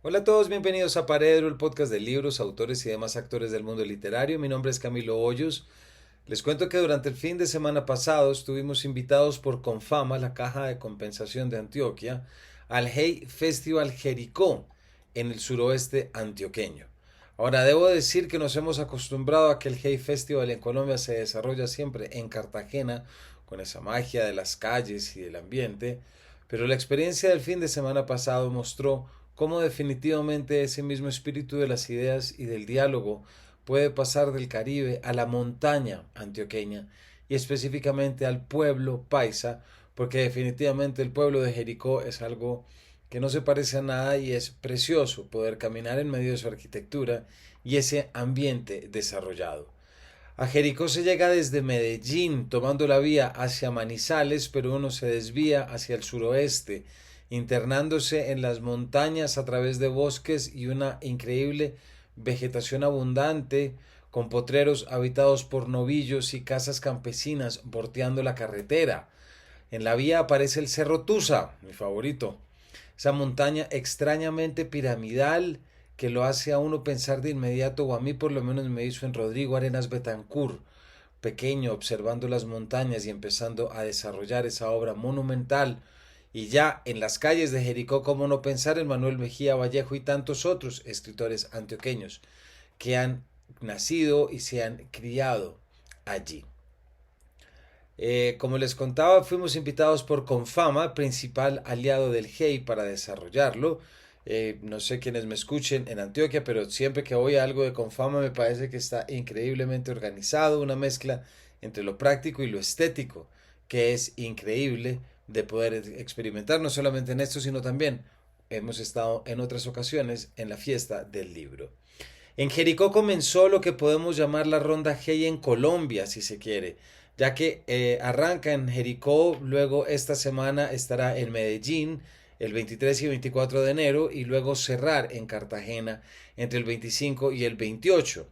Hola a todos, bienvenidos a Paredro, el podcast de libros, autores y demás actores del mundo literario. Mi nombre es Camilo Hoyos. Les cuento que durante el fin de semana pasado estuvimos invitados por Confama, la Caja de Compensación de Antioquia, al Hey Festival Jericó en el suroeste antioqueño. Ahora, debo decir que nos hemos acostumbrado a que el Hey Festival en Colombia se desarrolla siempre en Cartagena, con esa magia de las calles y del ambiente, pero la experiencia del fin de semana pasado mostró cómo definitivamente ese mismo espíritu de las ideas y del diálogo puede pasar del Caribe a la montaña antioqueña y específicamente al pueblo paisa, porque definitivamente el pueblo de Jericó es algo que no se parece a nada y es precioso poder caminar en medio de su arquitectura y ese ambiente desarrollado. A Jericó se llega desde Medellín, tomando la vía hacia Manizales, pero uno se desvía hacia el suroeste, internándose en las montañas a través de bosques y una increíble vegetación abundante, con potreros habitados por novillos y casas campesinas bordeando la carretera. En la vía aparece el Cerro Tusa, mi favorito, esa montaña extrañamente piramidal que lo hace a uno pensar de inmediato, o a mí por lo menos me hizo en Rodrigo Arenas Betancourt, pequeño, observando las montañas y empezando a desarrollar esa obra monumental. Y ya en las calles de Jericó, cómo no pensar en Manuel Mejía Vallejo y tantos otros escritores antioqueños que han nacido y se han criado allí. Como les contaba, fuimos invitados por Confama, principal aliado del GEI, para desarrollarlo. No sé quiénes me escuchen en Antioquia, pero siempre que voy a algo de Confama me parece que está increíblemente organizado, una mezcla entre lo práctico y lo estético, que es increíble de poder experimentar, no solamente en esto, sino también hemos estado en otras ocasiones en la fiesta del libro. En Jericó comenzó lo que podemos llamar la ronda Hey en Colombia, si se quiere, ya que arranca en Jericó, luego esta semana estará en Medellín el 23 y 24 de enero y luego cerrar en Cartagena entre el 25 y el 28.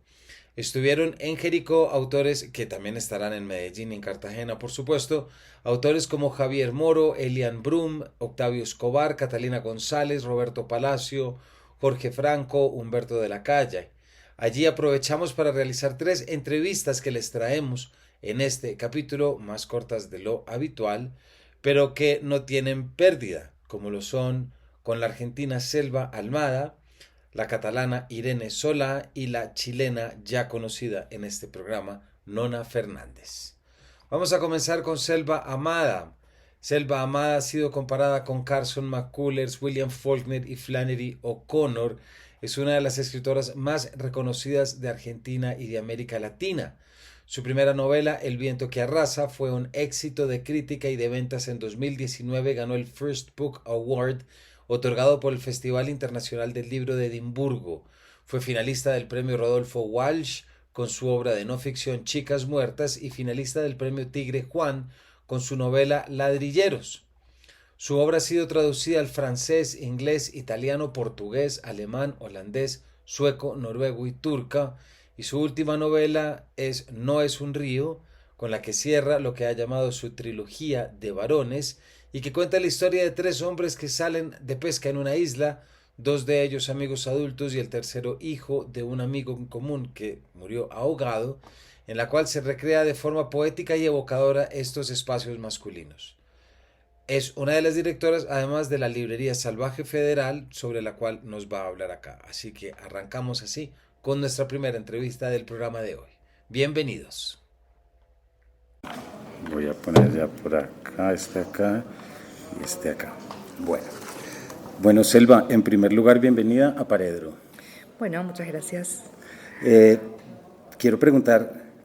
Estuvieron en Jericó autores que también estarán en Medellín y en Cartagena, por supuesto, autores como Javier Moro, Elian Brum, Octavio Escobar, Catalina González, Roberto Palacio, Jorge Franco, Humberto de la Calle. Allí aprovechamos para realizar 3 entrevistas que les traemos en este capítulo, más cortas de lo habitual, pero que no tienen pérdida, como lo son con la argentina Selva Almada, la catalana Irene Solá y la chilena ya conocida en este programa, Nona Fernández. Vamos a comenzar con Selva Amada. Selva Amada ha sido comparada con Carson McCullers, William Faulkner y Flannery O'Connor. Es una de las escritoras más reconocidas de Argentina y de América Latina. Su primera novela, El viento que arrasa, fue un éxito de crítica y de ventas en 2019. Ganó el First Book Award, otorgado por el Festival Internacional del Libro de Edimburgo. Fue finalista del Premio Rodolfo Walsh con su obra de no ficción Chicas Muertas y finalista del Premio Tigre Juan con su novela Ladrilleros. Su obra ha sido traducida al francés, inglés, italiano, portugués, alemán, holandés, sueco, noruego y turca, y su última novela es No es un río, con la que cierra lo que ha llamado su trilogía de varones y que cuenta la historia de 3 hombres que salen de pesca en una isla, 2 de ellos amigos adultos y el tercero hijo de un amigo en común que murió ahogado, en la cual se recrea de forma poética y evocadora estos espacios masculinos. Es una de las directoras, además de la librería Salvaje Federal, sobre la cual nos va a hablar acá. Así que arrancamos así con nuestra primera entrevista del programa de hoy. Bienvenidos. Voy a poner ya por acá y este acá. Bueno, Selva, en primer lugar, bienvenida a Paredro. Bueno, muchas gracias. Quiero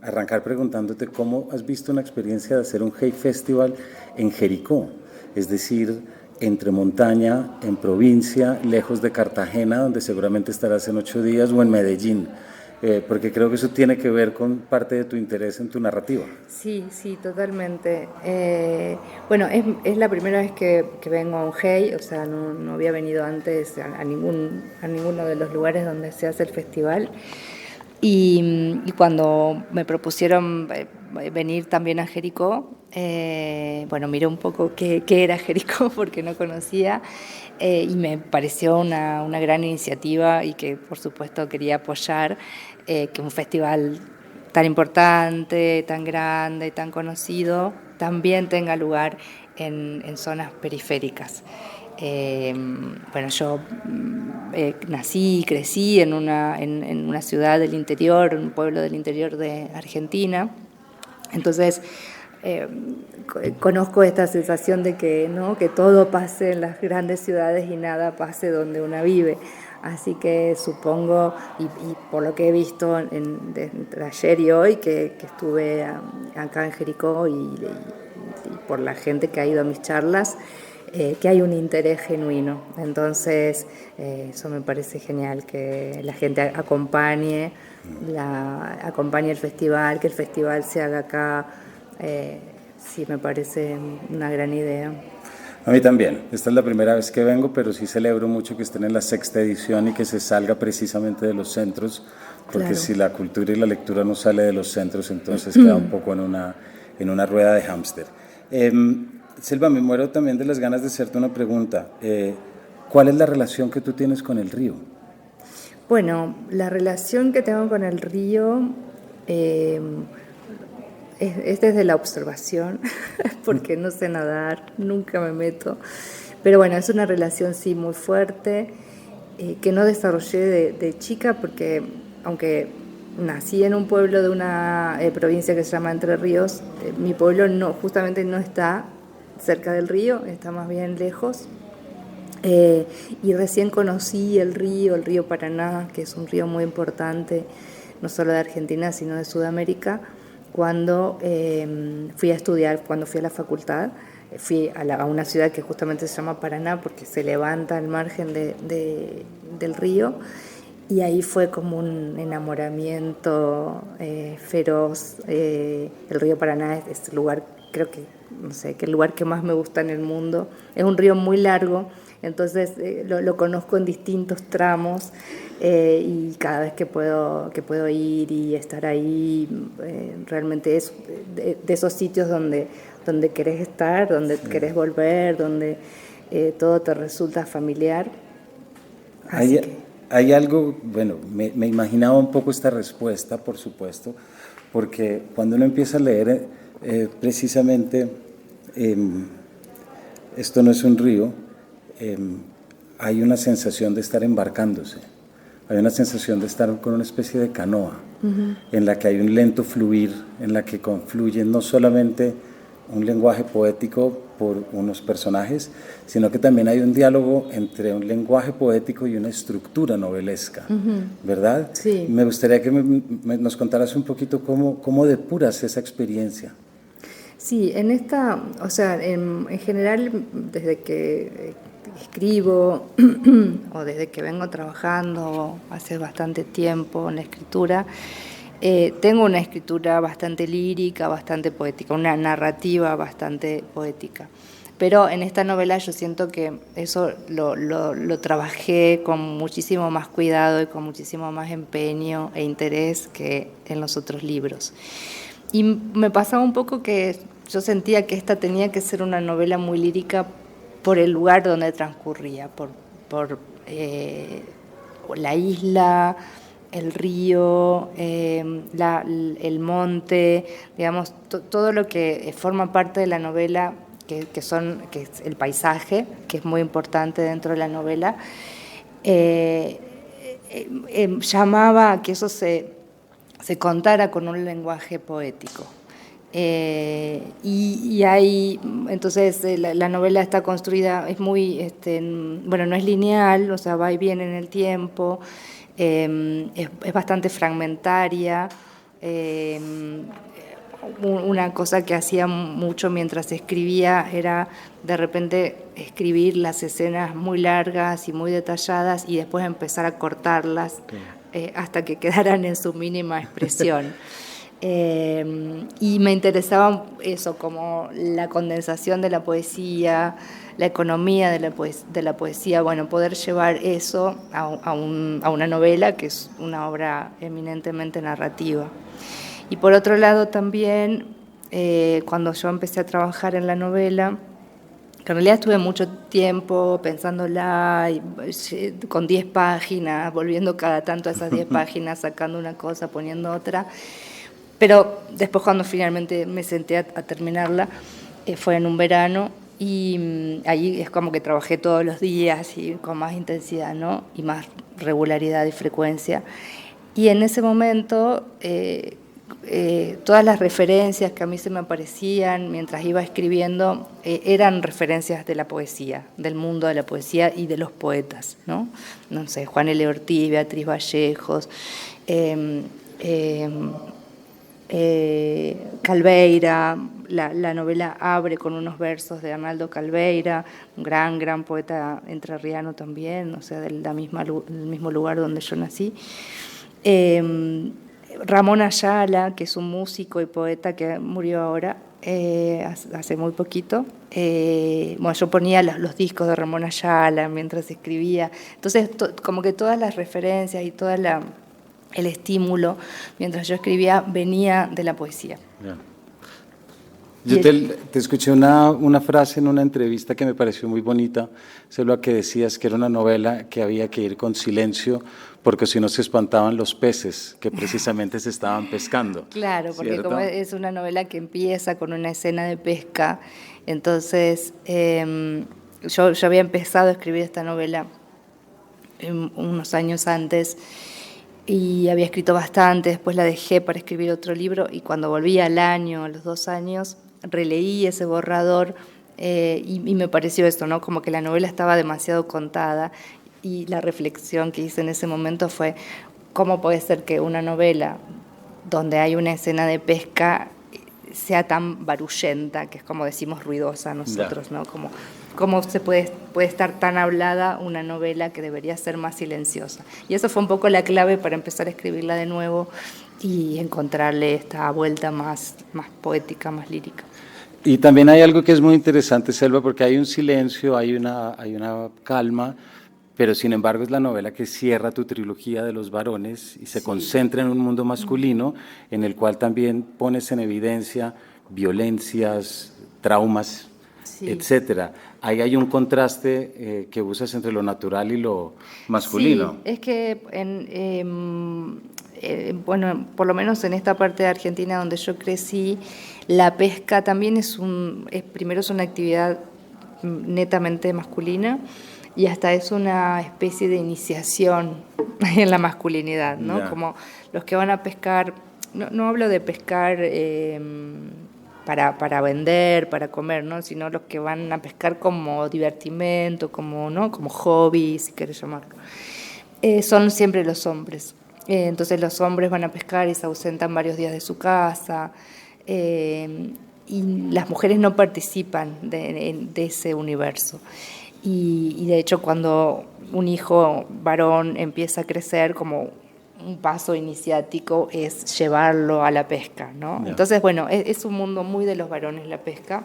arrancar preguntándote cómo has visto una experiencia de hacer un Hey Festival en Jericó, es decir, entre montaña, en provincia, lejos de Cartagena, donde seguramente estarás en 8 días, o en Medellín, porque creo que eso tiene que ver con parte de tu interés en tu narrativa. Sí, sí, totalmente. Bueno, es la primera vez que vengo a un Hey, o sea, no había venido antes a ninguno de los lugares donde se hace el festival. Y cuando me propusieron venir también a Jericó, bueno, miré un poco qué era Jericó porque no conocía y me pareció una gran iniciativa y que por supuesto quería apoyar que un festival tan importante, tan grande, tan conocido, también tenga lugar en zonas periféricas. Bueno, yo nací y crecí en una ciudad del interior, un pueblo del interior de Argentina, entonces conozco esta sensación de que, ¿no?, que todo pase en las grandes ciudades y nada pase donde una vive. Así que supongo, y por lo que he visto entre ayer y hoy, que estuve acá en Jericó y por la gente que ha ido a mis charlas, que hay un interés genuino. Entonces, eso me parece genial, que la gente acompañe el festival, que el festival se haga acá. Sí, me parece una gran idea. A mí también. Esta es la primera vez que vengo, pero sí celebro mucho que estén en la 6ª edición y que se salga precisamente de los centros, porque claro, si la cultura y la lectura no sale de los centros, entonces queda un poco en una rueda de hámster. Silva, me muero también de las ganas de hacerte una pregunta. ¿Cuál es la relación que tú tienes con el río? Bueno, la relación que tengo con el río es desde la observación, porque no sé nadar, nunca me meto. Pero bueno, es una relación sí muy fuerte, que no desarrollé de chica, porque aunque nací en un pueblo de una provincia que se llama Entre Ríos, mi pueblo justamente no está cerca del río, está más bien lejos. Y recién conocí el río Paraná, que es un río muy importante, no solo de Argentina, sino de Sudamérica, cuando fui a estudiar, cuando fui a la facultad. Fui a una ciudad que justamente se llama Paraná, porque se levanta al margen del río, y ahí fue como un enamoramiento feroz. El río Paraná es el lugar, creo que, no sé, que el lugar que más me gusta en el mundo. Es un río muy largo, entonces lo conozco en distintos tramos, y cada vez que puedo ir y estar ahí, realmente es de esos sitios donde querés estar, donde querés volver, donde todo te resulta familiar. Hay algo, bueno, me imaginaba un poco esta respuesta, por supuesto, porque cuando uno empieza a leer precisamente esto no es un río, hay una sensación de estar embarcándose, hay una sensación de estar con una especie de canoa, en la que hay un lento fluir, en la que confluyen no solamente un lenguaje poético por unos personajes, sino que también hay un diálogo entre un lenguaje poético y una estructura novelesca, ¿verdad? Sí. Me gustaría que nos contaras un poquito cómo depuras esa experiencia. Sí, o sea, en general, desde que escribo o desde que vengo trabajando hace bastante tiempo en la escritura, tengo una escritura bastante lírica, bastante poética, una narrativa bastante poética. Pero en esta novela yo siento que eso lo trabajé con muchísimo más cuidado y con muchísimo más empeño e interés que en los otros libros. Y me pasaba un poco que yo sentía que esta tenía que ser una novela muy lírica por el lugar donde transcurría, por la isla, el río, el monte, digamos, todo lo que forma parte de la novela, que es el paisaje, que es muy importante dentro de la novela, llamaba a que eso se contara con un lenguaje poético. Y hay, entonces la novela está construida, es muy, bueno, no es lineal, o sea, va y viene en el tiempo, es bastante fragmentaria. Una cosa que hacía mucho mientras escribía era de repente escribir las escenas muy largas y muy detalladas y después empezar a cortarlas hasta que quedaran en su mínima expresión. Y me interesaba eso, como la condensación de la poesía, la economía de la poesía, bueno, poder llevar eso a una novela que es una obra eminentemente narrativa. Y por otro lado también, cuando yo empecé a trabajar en la novela, que en realidad estuve mucho tiempo pensándola, con 10 páginas, volviendo cada tanto a esas 10 páginas, sacando una cosa, poniendo otra. Pero después cuando finalmente me senté a terminarla, fue en un verano y allí es como que trabajé todos los días y con más intensidad, ¿no? Y más regularidad y frecuencia. Y en ese momento todas las referencias que a mí se me aparecían mientras iba escribiendo eran referencias de la poesía, del mundo de la poesía y de los poetas, ¿no? No sé, Juan L. Ortiz, Beatriz Vallejos, Calveira, la novela abre con unos versos de Arnaldo Calveira, un gran poeta entrerriano también, o sea, del mismo lugar donde yo nací. Ramón Ayala, que es un músico y poeta que murió ahora, hace muy poquito. Bueno, yo ponía los discos de Ramón Ayala mientras escribía. Entonces, como que todas las referencias y todo el estímulo mientras yo escribía venía de la poesía. Yeah. Yo te escuché una frase en una entrevista que me pareció muy bonita, Selva, que decías que era una novela que había que ir con silencio porque si no se espantaban los peces que precisamente se estaban pescando. Claro, porque ¿cierto? como es una novela que empieza con una escena de pesca, entonces yo había empezado a escribir esta novela unos años antes y había escrito bastante, después la dejé para escribir otro libro y cuando volví al año, a los 2 años, releí ese borrador y me pareció esto, ¿no? Como que la novela estaba demasiado contada y la reflexión que hice en ese momento fue ¿cómo puede ser que una novela donde hay una escena de pesca sea tan barullenta, que es como decimos ruidosa nosotros, ¿no? ¿Cómo se puede estar tan hablada una novela que debería ser más silenciosa? Y eso fue un poco la clave para empezar a escribirla de nuevo y encontrarle esta vuelta más poética, más lírica. Y también hay algo que es muy interesante, Selva, porque hay un silencio, hay una calma, pero sin embargo es la novela que cierra tu trilogía de los varones y se concentra en un mundo masculino en el cual también pones en evidencia violencias, traumas, etcétera. Ahí hay un contraste que usas entre lo natural y lo masculino. Sí, es que bueno, por lo menos en esta parte de Argentina donde yo crecí, la pesca también primero es una actividad netamente masculina y hasta es una especie de iniciación en la masculinidad, ¿no? Yeah. Como los que van a pescar, no hablo de pescar para vender, para comer, ¿no? Sino los que van a pescar como divertimento, ¿no? Como hobby, si quieres llamarlo. Son siempre los hombres. Entonces los hombres van a pescar y se ausentan varios días de su casa. Y las mujeres no participan de ese universo. Y de hecho cuando un hijo varón empieza a crecer, como un paso iniciático es llevarlo a la pesca, ¿no? Yeah. Entonces, bueno, es un mundo muy de los varones la pesca.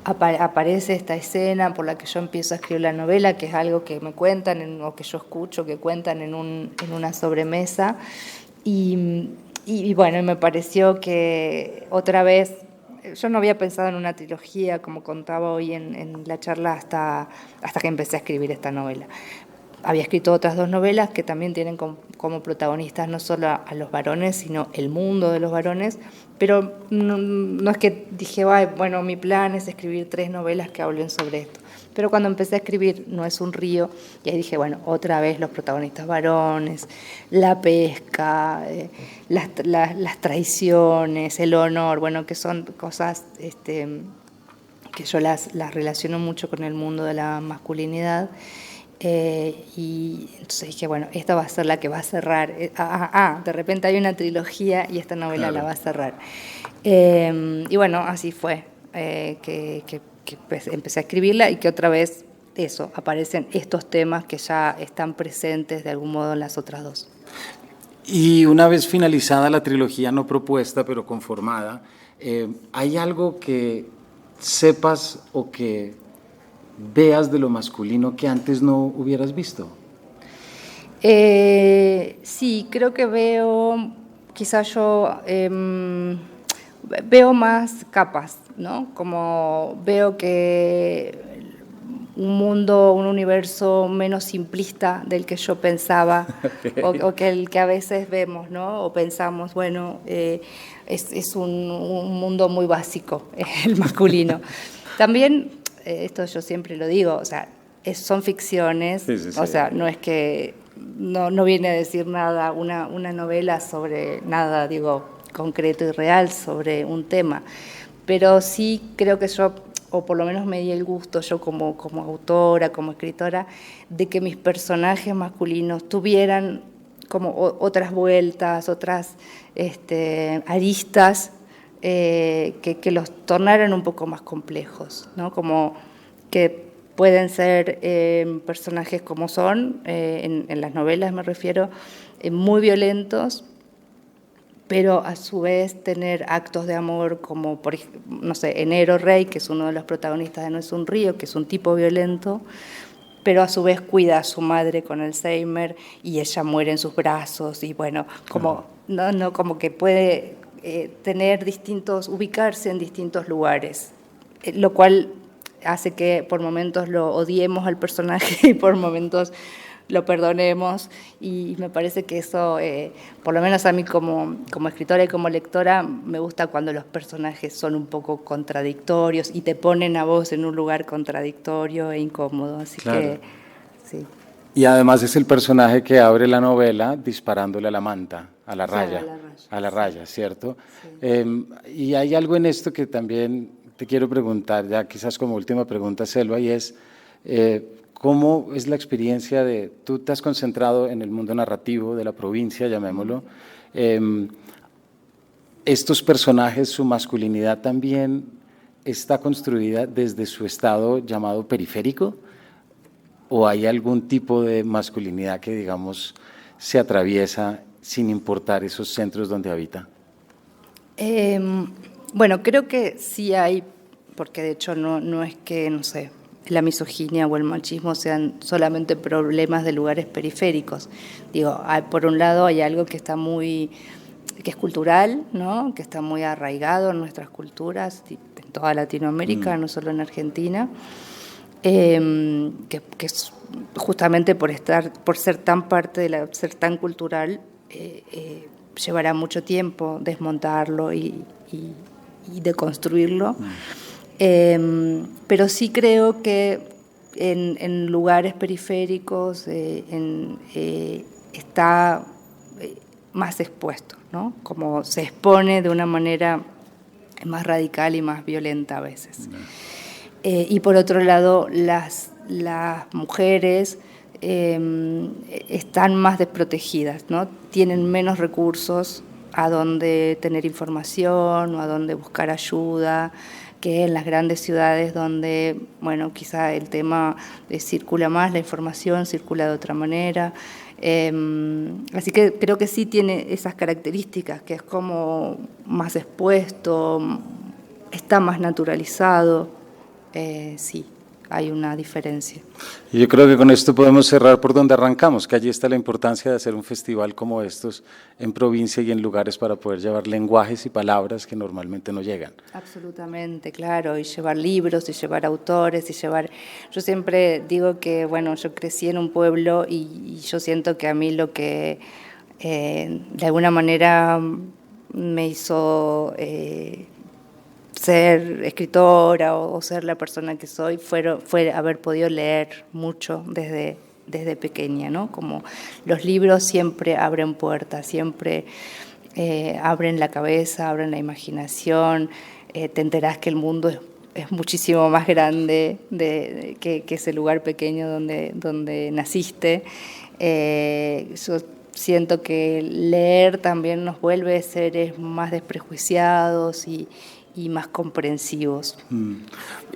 Aparece esta escena por la que yo empiezo a escribir la novela, que es algo que me cuentan o que yo escucho que cuentan en una sobremesa. Y bueno, me pareció que otra vez, yo no había pensado en una trilogía, como contaba hoy en la charla, hasta que empecé a escribir esta novela. Había escrito otras 2 novelas que también tienen como protagonistas no solo a los varones, sino el mundo de los varones, pero no es que dije, bueno, mi plan es escribir 3 novelas que hablen sobre esto. Pero cuando empecé a escribir No es un río, y ahí dije, bueno, otra vez los protagonistas varones, la pesca, las traiciones, el honor, bueno, que son cosas que yo las relaciono mucho con el mundo de la masculinidad. Y entonces dije, bueno, esta va a ser la que va a cerrar. De repente hay una trilogía y esta novela la va a cerrar. Y bueno, así fue que empecé a escribirla y que otra vez aparecen estos temas que ya están presentes de algún modo en las otras 2. Y una vez finalizada la trilogía, no propuesta, pero conformada, ¿hay algo que sepas o que veas de lo masculino que antes no hubieras visto? Sí, creo que veo, quizás yo, veo más capas, ¿no? Como veo que un mundo, un universo menos simplista del que yo pensaba, okay. o que el que a veces vemos, ¿no? O pensamos, bueno, es un mundo muy básico, el masculino. También, esto yo siempre lo digo, o sea, son ficciones, sí. O sea, no es que no viene a decir nada, una novela sobre nada, digo, concreto y real sobre un tema, pero sí creo que yo, o por lo menos me di el gusto yo como autora, como escritora, de que mis personajes masculinos tuvieran como otras vueltas, otras aristas que los tornaran un poco más complejos, ¿no? Como que pueden ser personajes como son, en las novelas me refiero, muy violentos, pero a su vez tener actos de amor como, por, no sé, Enero Rey, que es uno de los protagonistas de No es un río, que es un tipo violento, pero a su vez cuida a su madre con Alzheimer y ella muere en sus brazos, y bueno, como, no, como que puede tener ubicarse en distintos lugares, lo cual hace que por momentos lo odiemos al personaje y por momentos lo perdonemos, y me parece que eso, por lo menos a mí como escritora y como lectora, me gusta cuando los personajes son un poco contradictorios y te ponen a vos en un lugar contradictorio e incómodo, así claro. Que sí. Y además es el personaje que abre la novela disparándole a la manta, a la raya, a la raya, ¿cierto? Sí. Y hay algo en esto que también te quiero preguntar, ya quizás como última pregunta, Selva, y es ¿cómo es la experiencia de, tú te has concentrado en el mundo narrativo de la provincia, llamémoslo, estos personajes, su masculinidad también está construida desde su estado llamado periférico, o hay algún tipo de masculinidad que, digamos, se atraviesa sin importar esos centros donde habita? Bueno, creo que sí hay, porque de hecho no es que, no sé, la misoginia o el machismo sean solamente problemas de lugares periféricos. Digo, por un lado hay algo que es cultural, ¿no? Que está muy arraigado en nuestras culturas, en toda Latinoamérica, no solo en Argentina, que es justamente por ser tan parte ser tan cultural, llevará mucho tiempo desmontarlo y deconstruirlo. Pero sí creo que en lugares periféricos está más expuesto, ¿no? Como se expone de una manera más radical y más violenta a veces. Y por otro lado, las mujeres están más desprotegidas, ¿no? Tienen menos recursos a dónde tener información o a dónde buscar ayuda, que en las grandes ciudades donde, bueno, quizá el tema circula más, la información circula de otra manera. Así que creo que sí tiene esas características, que es como más expuesto, está más naturalizado, sí. Hay una diferencia. Y yo creo que con esto podemos cerrar por donde arrancamos, que allí está la importancia de hacer un festival como estos en provincia y en lugares para poder llevar lenguajes y palabras que normalmente no llegan. Absolutamente, claro, y llevar libros, y llevar autores, y llevar... Yo siempre digo que, bueno, yo crecí en un pueblo y yo siento que a mí lo que de alguna manera me hizo... ser escritora o ser la persona que soy fue haber podido leer mucho desde pequeña, ¿no? Como los libros siempre abren puertas, siempre abren la cabeza, abren la imaginación, te enterás que el mundo es muchísimo más grande que ese lugar pequeño donde naciste. Yo siento que leer también nos vuelve seres más desprejuiciados y más comprensivos.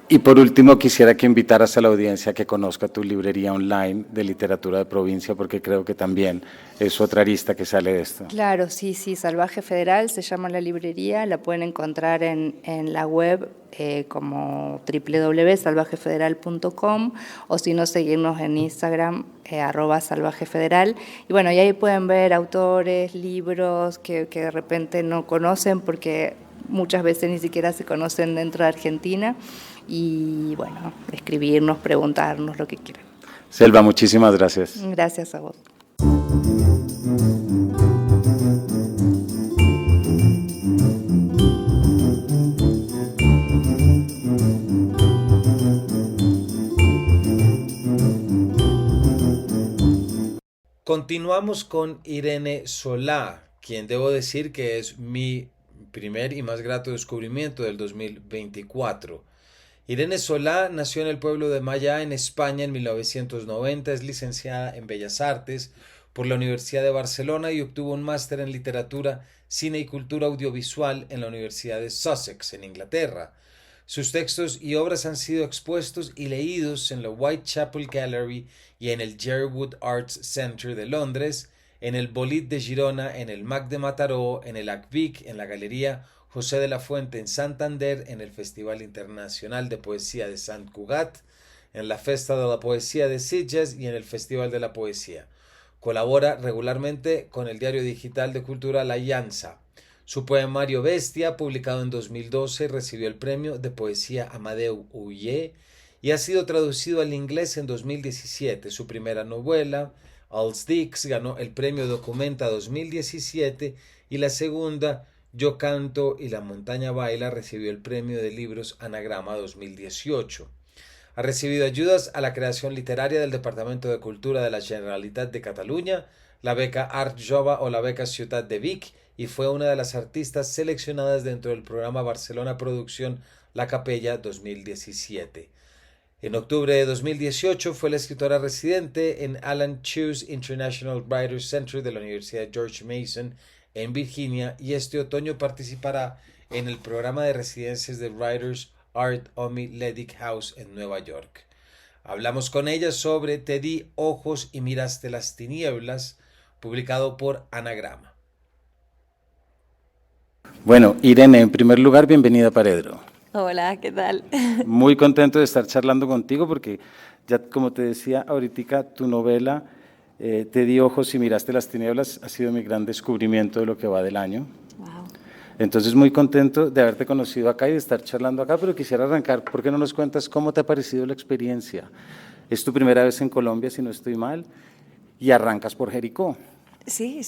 Y por último, quisiera que invitaras a la audiencia a que conozca tu librería online de literatura de provincia, porque creo que también es otra arista que sale de esto. Claro, sí, Salvaje Federal se llama la librería, la pueden encontrar en la web como www.salvajefederal.com, o si no, seguirnos en Instagram, @salvajefederal, y bueno, y ahí pueden ver autores, libros que de repente no conocen, porque muchas veces ni siquiera se conocen dentro de Argentina. Y bueno, escribirnos, preguntarnos lo que quieran. Selva, muchísimas gracias. Gracias a vos. Continuamos con Irene Solá, quien debo decir que es mi primer y más grato descubrimiento del 2024. Irene Solá nació en el pueblo de Maya, en España, en 1990. Es licenciada en Bellas Artes por la Universidad de Barcelona y obtuvo un máster en Literatura, Cine y Cultura Audiovisual en la Universidad de Sussex, en Inglaterra. Sus textos y obras han sido expuestos y leídos en la Whitechapel Gallery y en el Jerwood Arts Centre de Londres, en el Bolit de Girona, en el MAC de Mataró, en el ACVIC, en la Galería José de la Fuente en Santander, en el Festival Internacional de Poesía de Sant Cugat, en la Festa de la Poesía de Sitges y en el Festival de la Poesía. Colabora regularmente con el diario digital de cultura La Llança. Su poemario Bestia, publicado en 2012, recibió el premio de poesía Amadeu Uller y ha sido traducido al inglés en 2017. Su primera novela, Els Dics, ganó el premio Documenta 2017 y la segunda, Yo Canto y la Montaña Baila, recibió el premio de libros Anagrama 2018. Ha recibido ayudas a la creación literaria del Departamento de Cultura de la Generalitat de Cataluña, la beca Art Jove o la beca Ciutat de Vic, y fue una de las artistas seleccionadas dentro del programa Barcelona Producción La Capella 2017. En octubre de 2018 fue la escritora residente en Alan Cheuse International Writers Center de la Universidad George Mason en Virginia, y este otoño participará en el programa de residencias de Writers Art Omi Ledick House en Nueva York. Hablamos con ella sobre Te di ojos y miraste las tinieblas, publicado por Anagrama. Bueno, Irene, en primer lugar, bienvenida a Paredro. Hola, ¿qué tal? Muy contento de estar charlando contigo porque ya, como te decía ahorita, tu novela Te di ojos y miraste las tinieblas ha sido mi gran descubrimiento de lo que va del año. Wow. Entonces, muy contento de haberte conocido acá y de estar charlando acá, pero quisiera arrancar, ¿por qué no nos cuentas cómo te ha parecido la experiencia? Es tu primera vez en Colombia, si no estoy mal, y arrancas por Jericó. Sí,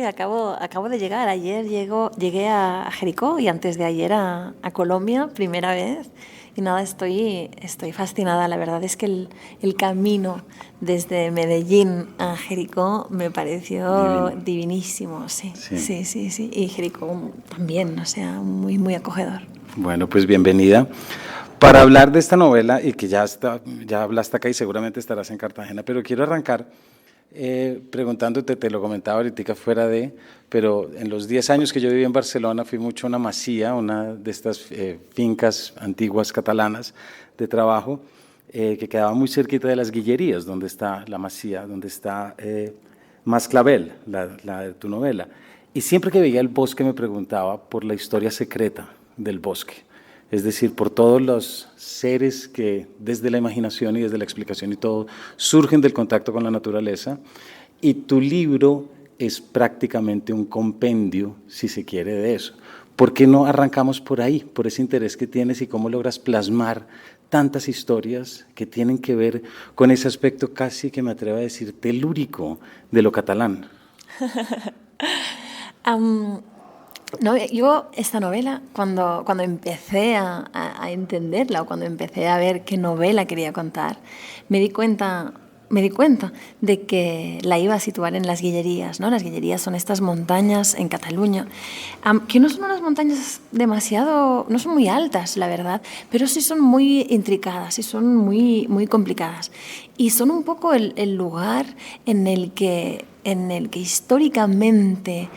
acabo de llegar. Ayer llegué a Jericó y antes de ayer a Colombia, primera vez. Y nada, estoy fascinada. La verdad es que el camino desde Medellín a Jericó me pareció divinísimo. Sí. Y Jericó también, o sea, muy, muy acogedor. Bueno, pues bienvenida. Para hablar de esta novela, y que ya hablaste acá y seguramente estarás en Cartagena, pero quiero arrancar preguntándote, te lo comentaba ahorita fuera pero en los 10 años que yo viví en Barcelona fui mucho a una masía, una de estas fincas antiguas catalanas de trabajo, que quedaba muy cerquita de las Guillerías, donde está la masía, donde está Mas Clavel, la de tu novela. Y siempre que veía el bosque me preguntaba por la historia secreta del bosque. Es decir, por todos los seres que desde la imaginación y desde la explicación y todo surgen del contacto con la naturaleza, y tu libro es prácticamente un compendio, si se quiere, de eso. ¿Por qué no arrancamos por ahí, por ese interés que tienes y cómo logras plasmar tantas historias que tienen que ver con ese aspecto casi, que me atrevo a decir, telúrico de lo catalán? No, yo esta novela, cuando empecé a entenderla o cuando empecé a ver qué novela quería contar, me di cuenta de que la iba a situar en las Guillerías, ¿no? Las Guillerías son estas montañas en Cataluña, que no son unas montañas no son muy altas, la verdad, pero sí son muy intricadas y son muy, muy complicadas. Y son un poco el lugar en el que históricamente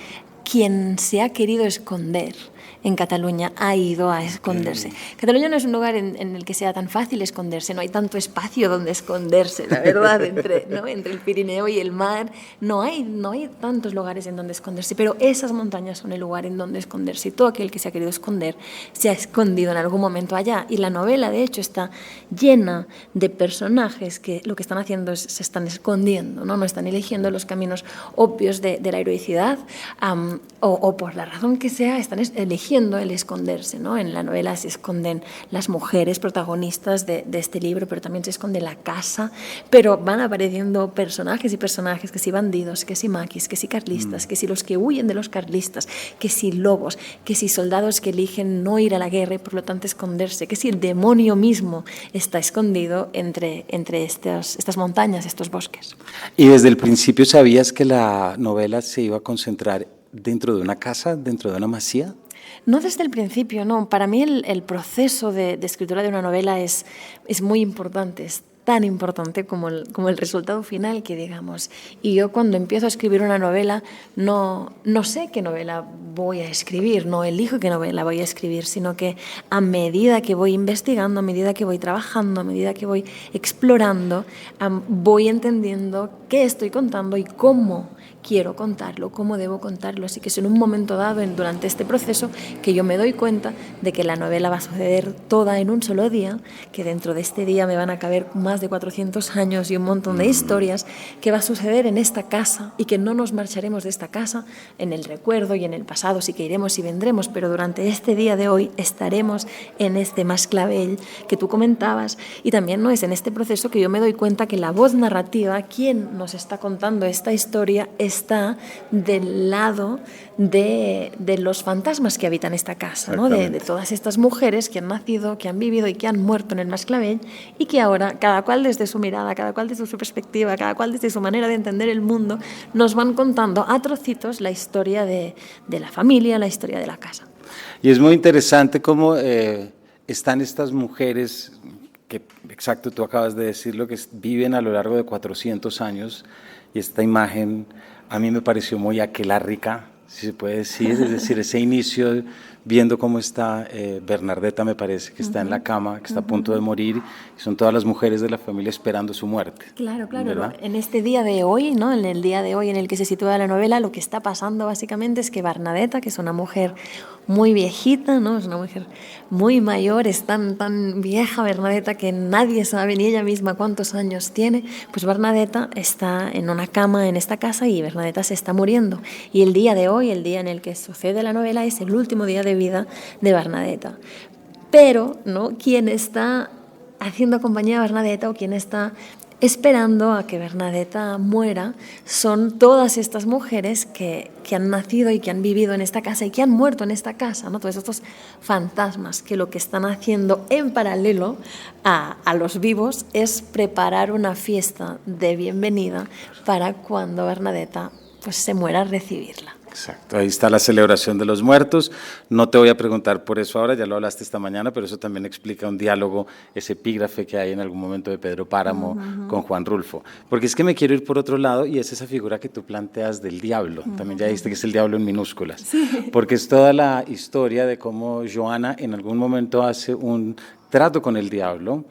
quien se ha querido esconder en Cataluña ha ido a esconderse. Cataluña no es un lugar en el que sea tan fácil esconderse, no hay tanto espacio donde esconderse, la verdad, entre el Pirineo y el mar, no hay tantos lugares en donde esconderse, pero esas montañas son el lugar en donde esconderse, y todo aquel que se ha querido esconder se ha escondido en algún momento allá, y la novela de hecho está llena de personajes que lo que están haciendo es se están escondiendo, no están eligiendo los caminos obvios de la heroicidad, o por la razón que sea, están eligiendo eligiendo el esconderse, ¿no? En la novela se esconden las mujeres protagonistas de este libro, pero también se esconde la casa, pero van apareciendo personajes y personajes, que si bandidos, que si maquis, que si carlistas, que si los que huyen de los carlistas, que si lobos, que si soldados que eligen no ir a la guerra y por lo tanto esconderse, que si el demonio mismo está escondido entre estas montañas, estos bosques. ¿Y desde el principio sabías que la novela se iba a concentrar dentro de una casa, dentro de una masía? No desde el principio, no. Para mí el proceso de escritura de una novela es muy importante, es tan importante como el resultado final, que digamos. Y yo cuando empiezo a escribir una novela no sé qué novela voy a escribir, no elijo qué novela voy a escribir, sino que a medida que voy investigando, a medida que voy trabajando, a medida que voy explorando, voy entendiendo qué estoy contando y cómo quiero contarlo, cómo debo contarlo. Así que es en un momento dado, durante este proceso, que yo me doy cuenta de que la novela va a suceder toda en un solo día, que dentro de este día me van a caber más de 400 años y un montón de historias, que va a suceder en esta casa y que no nos marcharemos de esta casa en el recuerdo y en el pasado, sí que iremos y vendremos, pero durante este día de hoy estaremos en este Masclavell que tú comentabas. Y también no es en este proceso que yo me doy cuenta que la voz narrativa, quien nos está contando esta historia, está del lado de los fantasmas que habitan esta casa, ¿no? De todas estas mujeres que han nacido, que han vivido y que han muerto en el Masclavell, y que ahora, cada cual desde su mirada, cada cual desde su perspectiva, cada cual desde su manera de entender el mundo, nos van contando a trocitos la historia de la familia, la historia de la casa. Y es muy interesante cómo están estas mujeres que, exacto, tú acabas de decirlo, que viven a lo largo de 400 años, y esta imagen a mí me pareció muy aquelárrica, si se puede decir, es decir, ese inicio viendo cómo está Bernardeta, me parece, que está en la cama, que está a punto de morir, y son todas las mujeres de la familia esperando su muerte. Claro, claro. ¿Verdad? En este día de hoy, ¿no? En el día de hoy en el que se sitúa la novela, lo que está pasando básicamente es que Bernadetta, que es una mujer muy viejita, ¿no? Es una mujer muy mayor, es tan vieja Bernadetta que nadie sabe ni ella misma cuántos años tiene. Pues Bernadetta está en una cama en esta casa y Bernadetta se está muriendo. Y el día de hoy, el día en el que sucede la novela, es el último día de vida de Bernadetta. Pero, ¿no? Quien está haciendo compañía a Bernadetta o quien está esperando a que Bernadetta muera son todas estas mujeres que han nacido y que han vivido en esta casa y que han muerto en esta casa, ¿no? Todos estos fantasmas que lo que están haciendo en paralelo a los vivos es preparar una fiesta de bienvenida para cuando Bernadetta pues se muera, recibirla. Exacto, ahí está la celebración de los muertos. No te voy a preguntar por eso ahora, ya lo hablaste esta mañana, pero eso también explica un diálogo, ese epígrafe que hay en algún momento de Pedro Páramo con Juan Rulfo. Porque es que me quiero ir por otro lado y es esa figura que tú planteas del diablo. También ya dijiste que es el diablo en minúsculas. Sí. Porque es toda la historia de cómo Joana en algún momento hace un trato con el diablo.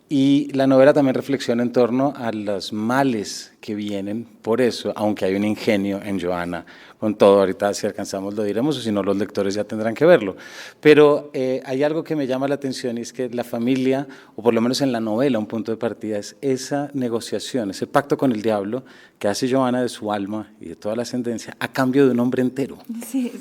Y la novela también reflexiona en torno a los males que vienen por eso, aunque hay un ingenio en Joana con todo. Ahorita si alcanzamos lo diremos, o si no los lectores ya tendrán que verlo. Pero hay algo que me llama la atención y es que la familia, o por lo menos en la novela, un punto de partida es esa negociación, ese pacto con el diablo que hace Joana de su alma y de toda la ascendencia a cambio de un hombre entero. Sí,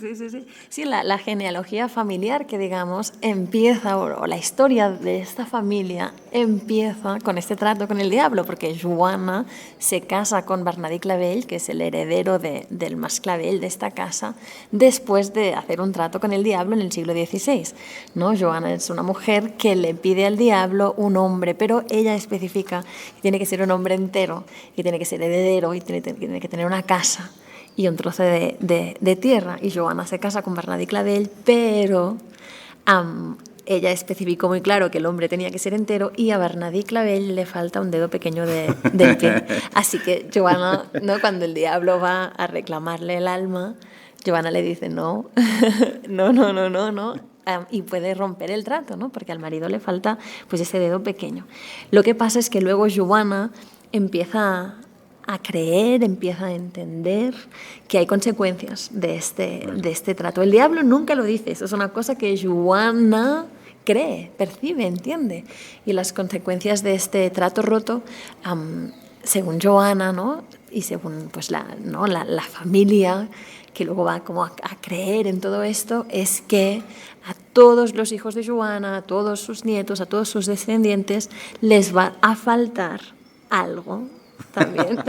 la genealogía familiar que digamos empieza, o la historia de esta familia empieza con este trato con el diablo, porque Joana se casa con Bernadí Clavell, que es el heredero del Masclavell de esta casa, después de hacer un trato con el diablo en el siglo XVI, ¿no? Joana es una mujer que le pide al diablo un hombre, pero ella especifica que tiene que ser un hombre entero, que tiene que ser heredero y tiene que tener una casa y un trozo de tierra. Y Joana se casa con Bernadí Clavell, pero ella especificó muy claro que el hombre tenía que ser entero y a Bernadí Clavell le falta un dedo pequeño del pie. Así que Joana, ¿no? Cuando el diablo va a reclamarle el alma, Joana le dice no, no. Y puede romper el trato, ¿no? Porque al marido le falta pues ese dedo pequeño. Lo que pasa es que luego Joana empieza a creer, empieza a entender que hay consecuencias de este trato. El diablo nunca lo dice, eso es una cosa que Joana cree, percibe, entiende. Y las consecuencias de este trato roto, según Joana, ¿no? según pues la familia que luego va como a creer en todo esto, es que a todos los hijos de Joana, a todos sus nietos, a todos sus descendientes, les va a faltar algo también.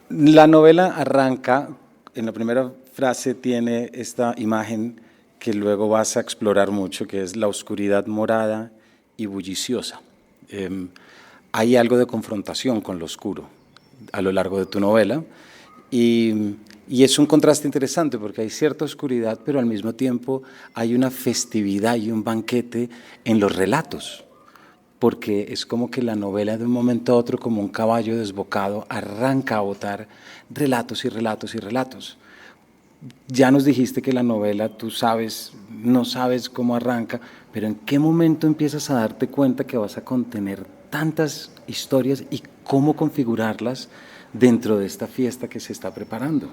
La novela arranca, en la primera frase tiene esta imagen que luego vas a explorar mucho, que es la oscuridad morada y bulliciosa. Hay algo de confrontación con lo oscuro a lo largo de tu novela, y es un contraste interesante porque hay cierta oscuridad, pero al mismo tiempo hay una festividad y un banquete en los relatos, porque es como que la novela de un momento a otro, como un caballo desbocado, arranca a botar relatos y relatos y relatos. Ya nos dijiste que la novela, tú sabes, no sabes cómo arranca, pero ¿en qué momento empiezas a darte cuenta que vas a contener tantas historias y cómo configurarlas dentro de esta fiesta que se está preparando?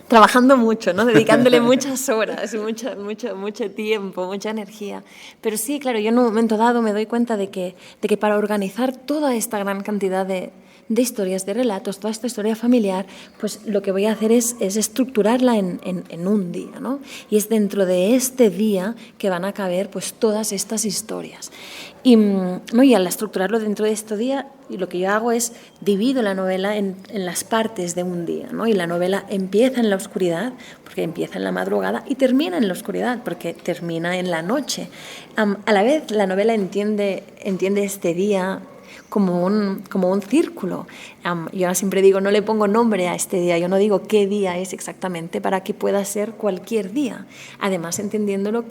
Trabajando mucho, ¿no? Dedicándole muchas horas, mucho tiempo, mucha energía. Pero sí, claro, yo en un momento dado me doy cuenta de que para organizar toda esta gran cantidad de historias, de relatos, toda esta historia familiar, pues lo que voy a hacer es estructurarla en un día, ¿no? Y es dentro de este día que van a caber pues todas estas historias. Y al estructurarlo dentro de este día, y lo que yo hago es divido la novela en las partes de un día, ¿no? Y la novela empieza en la oscuridad, porque empieza en la madrugada, y termina en la oscuridad, porque termina en la noche. A la vez, la novela entiende este día como un círculo. Yo ahora siempre digo, no le pongo nombre a este día, yo no digo qué día es exactamente para que pueda ser cualquier día. Además, entendiéndolo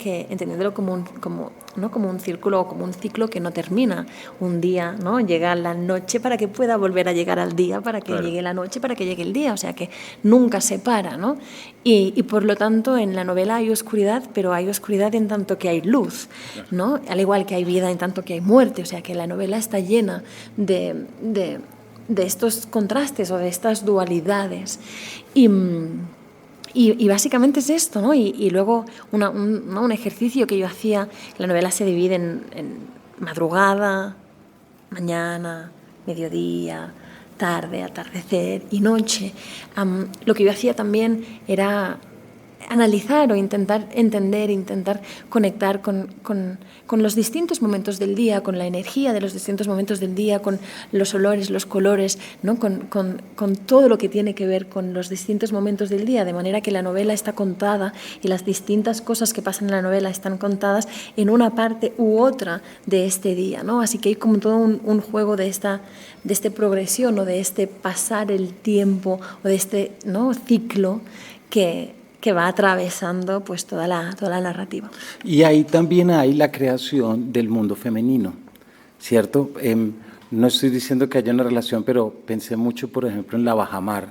como un círculo o como un ciclo que no termina. Un día, ¿no? Llega la noche para que pueda volver a llegar al día, para que llegue la noche, para que llegue el día, o sea que nunca se para, ¿no? Y por lo tanto en la novela hay oscuridad, pero hay oscuridad en tanto que hay luz, ¿no? Al igual que hay vida en tanto que hay muerte, o sea que la novela está llena de estos contrastes o de estas dualidades. Y básicamente es esto, ¿no? Y luego un ejercicio que yo hacía, la novela se divide en madrugada, mañana, mediodía, tarde, atardecer y noche. Lo que yo hacía también era analizar o intentar entender, intentar conectar con los distintos momentos del día, con la energía de los distintos momentos del día, con los olores, los colores, ¿no? con todo lo que tiene que ver con los distintos momentos del día, de manera que la novela está contada y las distintas cosas que pasan en la novela están contadas en una parte u otra de este día, ¿no? Así que hay como todo un juego de esta progresión o de este pasar el tiempo o de este, ¿no? ciclo que va atravesando pues toda la narrativa. Y ahí también hay la creación del mundo femenino, ¿cierto? No estoy diciendo que haya una relación, pero pensé mucho, por ejemplo, en La Bajamar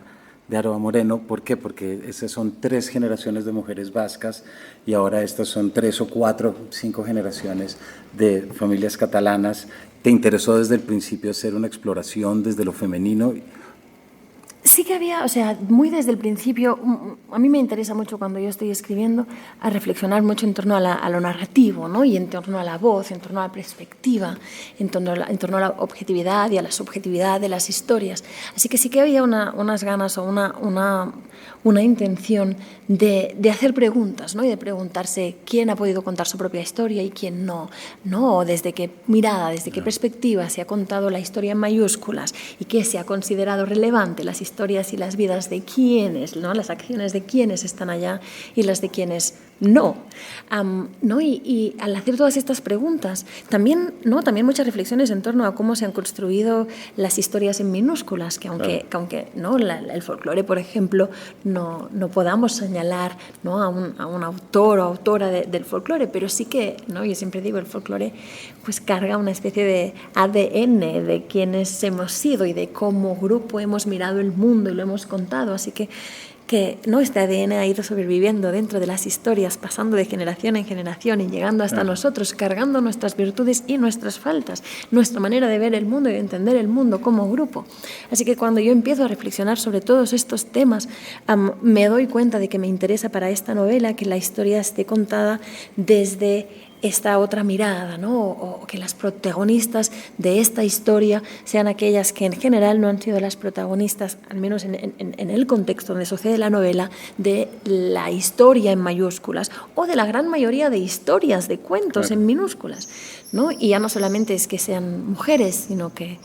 de Aroa Moreno. ¿Por qué? Porque esas son 3 generaciones de mujeres vascas y ahora estas son 3 o 4, 5 generaciones de familias catalanas. ¿Te interesó desde el principio hacer una exploración desde lo femenino? Sí que había, o sea, muy desde el principio, a mí me interesa mucho cuando yo estoy escribiendo a reflexionar mucho en torno a lo narrativo, ¿no? Y en torno a la voz, en torno a la perspectiva, en torno a la objetividad y a la subjetividad de las historias. Así que sí que había unas ganas o una intención de hacer preguntas, ¿no? Y de preguntarse quién ha podido contar su propia historia y quién no, ¿no? O desde qué mirada, desde qué perspectiva se ha contado la historia en mayúsculas y qué se ha considerado relevante, las historias y las vidas de quienes, ¿no? Las acciones de quienes están allá y las de quienes no. ¿No? Y al hacer todas estas preguntas, también muchas reflexiones en torno a cómo se han construido las historias en minúsculas, que aunque ¿no? el folclore, por ejemplo, no podamos señalar, ¿no? a un autor o autora del folclore, pero sí que, ¿no? Yo siempre digo, el folclore pues carga una especie de ADN de quienes hemos sido y de cómo grupo hemos mirado el mundo y lo hemos contado, así que ¿no? Este ADN ha ido sobreviviendo dentro de las historias, pasando de generación en generación y llegando hasta nosotros, cargando nuestras virtudes y nuestras faltas, nuestra manera de ver el mundo y de entender el mundo como grupo. Así que cuando yo empiezo a reflexionar sobre todos estos temas, me doy cuenta de que me interesa para esta novela que la historia esté contada desde esta otra mirada, ¿no? O que las protagonistas de esta historia sean aquellas que en general no han sido las protagonistas, al menos en el contexto donde sucede la novela, de la historia en mayúsculas o de la gran mayoría de historias, de cuentos en minúsculas, ¿no? Y ya no solamente es que sean mujeres, sino que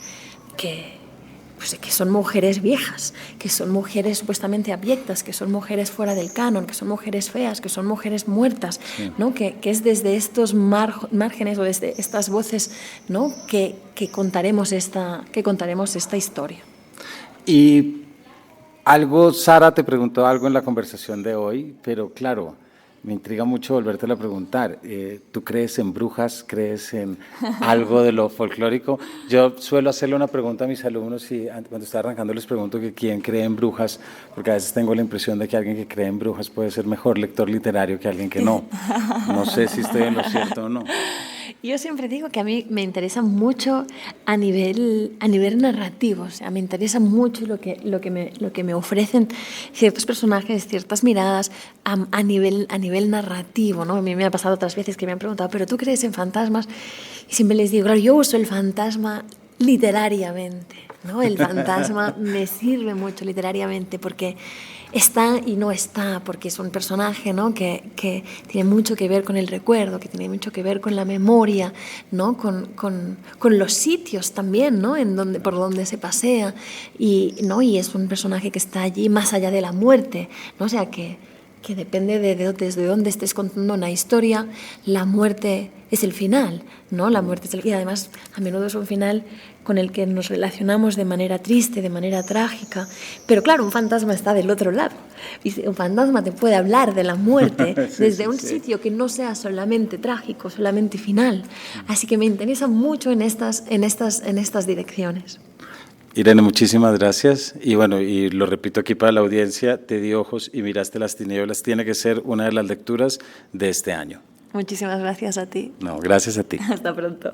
son mujeres viejas, que son mujeres supuestamente abyectas, que son mujeres fuera del canon, que son mujeres feas, que son mujeres muertas, ¿no? Que es desde estos márgenes o desde estas voces, ¿no? que contaremos esta historia. Y Sara te preguntó algo en la conversación de hoy, pero claro, me intriga mucho volvértelo a preguntar. ¿Tú crees en brujas? ¿Crees en algo de lo folclórico? Yo suelo hacerle una pregunta a mis alumnos y cuando estoy arrancando les pregunto que quién cree en brujas, porque a veces tengo la impresión de que alguien que cree en brujas puede ser mejor lector literario que alguien que no. No sé si estoy en lo cierto o no. Yo siempre digo que a mí me interesa mucho a nivel narrativo, o sea, me interesa mucho lo que me ofrecen ciertos personajes, ciertas miradas a nivel narrativo, ¿no? A mí me ha pasado otras veces que me han preguntado, ¿pero tú crees en fantasmas? Y siempre les digo, claro, yo uso el fantasma literariamente, ¿no? El fantasma me sirve mucho literariamente porque está y no está, porque es un personaje, ¿no? que tiene mucho que ver con el recuerdo, que tiene mucho que ver con la memoria, ¿no? con los sitios también, ¿no? Por donde se pasea, ¿no? Y es un personaje que está allí más allá de la muerte, ¿no? O sea, que depende desde dónde estés contando una historia, la muerte es el final, ¿no? La muerte y además a menudo es un final con el que nos relacionamos de manera triste, de manera trágica, pero claro, un fantasma está del otro lado, y un fantasma te puede hablar de la muerte desde un sitio que no sea solamente trágico, solamente final, así que me interesa mucho en estas direcciones. Irene, muchísimas gracias. Y bueno, y lo repito aquí para la audiencia, Te di ojos y miraste las tinieblas. Tiene que ser una de las lecturas de este año. Muchísimas gracias a ti. No, gracias a ti. Hasta pronto.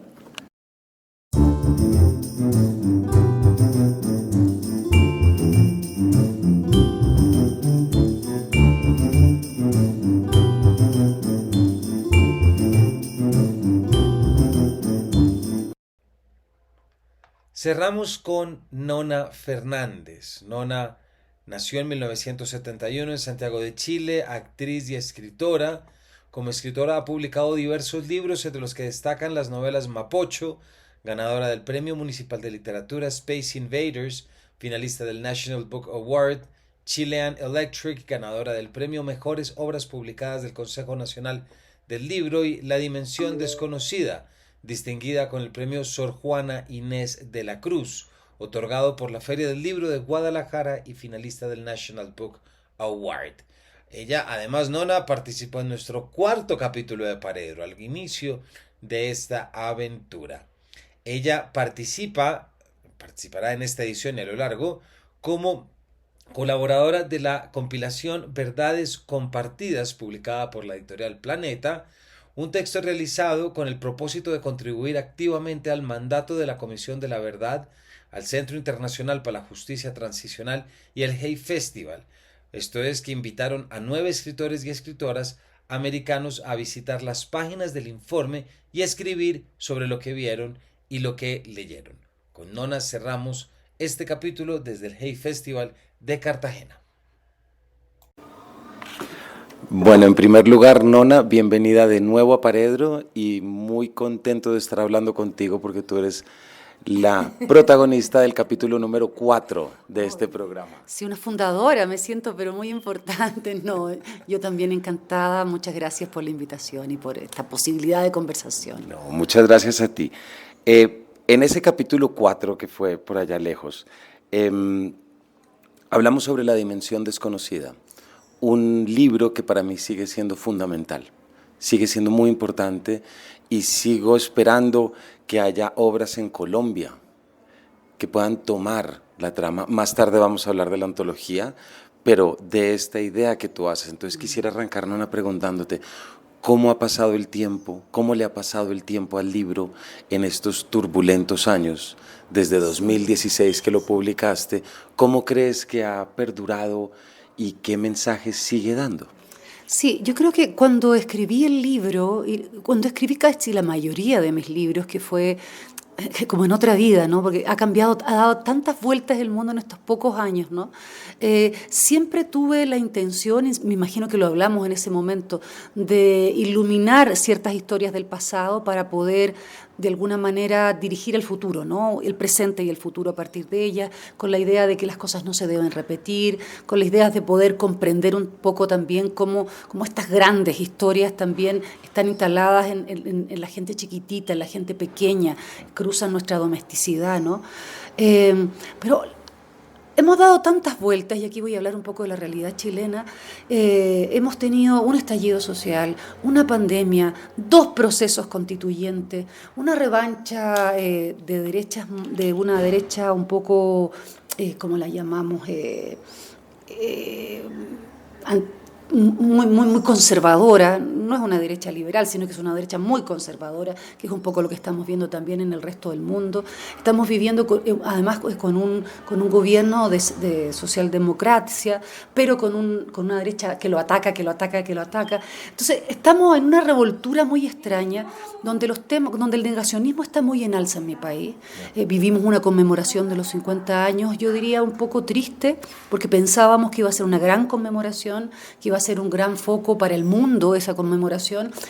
Cerramos con Nona Fernández. Nona nació en 1971 en Santiago de Chile, actriz y escritora. Como escritora ha publicado diversos libros, entre los que destacan las novelas Mapocho, ganadora del Premio Municipal de Literatura Space Invaders, finalista del National Book Award, Chilean Electric, ganadora del Premio Mejores Obras Publicadas del Consejo Nacional del Libro, y La Dimensión Desconocida, distinguida con el premio Sor Juana Inés de la Cruz, otorgado por la Feria del Libro de Guadalajara y finalista del National Book Award. Ella, además, Nona, participó en nuestro cuarto capítulo de Paredro, al inicio de esta aventura. Ella participará en esta edición y a lo largo como colaboradora de la compilación Verdades Compartidas, publicada por la editorial Planeta, un texto realizado con el propósito de contribuir activamente al mandato de la Comisión de la Verdad, al Centro Internacional para la Justicia Transicional y el Hay Festival. Esto es, que invitaron a 9 escritores y escritoras americanos a visitar las páginas del informe y a escribir sobre lo que vieron y lo que leyeron. Con Nona cerramos este capítulo desde el Hay Festival de Cartagena. Bueno, en primer lugar, Nona, bienvenida de nuevo a Paredro y muy contento de estar hablando contigo porque tú eres la protagonista del capítulo número 4 de este programa. Sí, una fundadora, me siento pero muy importante. No, yo también encantada, muchas gracias por la invitación y por esta posibilidad de conversación. No, muchas gracias a ti. En ese capítulo 4, que fue por allá lejos, hablamos sobre La Dimensión Desconocida, un libro que para mí sigue siendo fundamental, sigue siendo muy importante y sigo esperando que haya obras en Colombia que puedan tomar la trama. Más tarde vamos a hablar de la antología, pero de esta idea que tú haces. Entonces quisiera arrancar, Nona, preguntándote, ¿cómo ha pasado el tiempo? ¿Cómo le ha pasado el tiempo al libro en estos turbulentos años? Desde 2016 que lo publicaste, ¿cómo crees que ha perdurado y qué mensajes sigue dando? Sí, yo creo que cuando escribí el libro, y cuando escribí casi la mayoría de mis libros, que fue como en otra vida, ¿no? Porque ha cambiado, ha dado tantas vueltas el mundo en estos pocos años, ¿no? Siempre tuve la intención, y me imagino que lo hablamos en ese momento, de iluminar ciertas historias del pasado para poder de alguna manera dirigir el futuro, ¿no? El presente y el futuro a partir de ellas, con la idea de que las cosas no se deben repetir, con la idea de poder comprender un poco también cómo estas grandes historias también están instaladas en la gente chiquitita, en la gente pequeña, cruzan nuestra domesticidad, ¿no? Pero hemos dado tantas vueltas, y aquí voy a hablar un poco de la realidad chilena. Hemos tenido un estallido social, una pandemia, 2 procesos constituyentes, una revancha de derechas, de una derecha un poco, ¿cómo la llamamos? Muy conservadora, no es una derecha liberal, sino que es una derecha muy conservadora, que es un poco lo que estamos viendo también en el resto del mundo. Estamos viviendo además con un gobierno de socialdemocracia, pero con una derecha que lo ataca. Entonces estamos en una revoltura muy extraña, donde el negacionismo está muy en alza en mi país. Vivimos una conmemoración de los 50 años, yo diría un poco triste, porque pensábamos que iba a ser una gran conmemoración, que iba a ser un gran foco para el mundo esa conmemoración,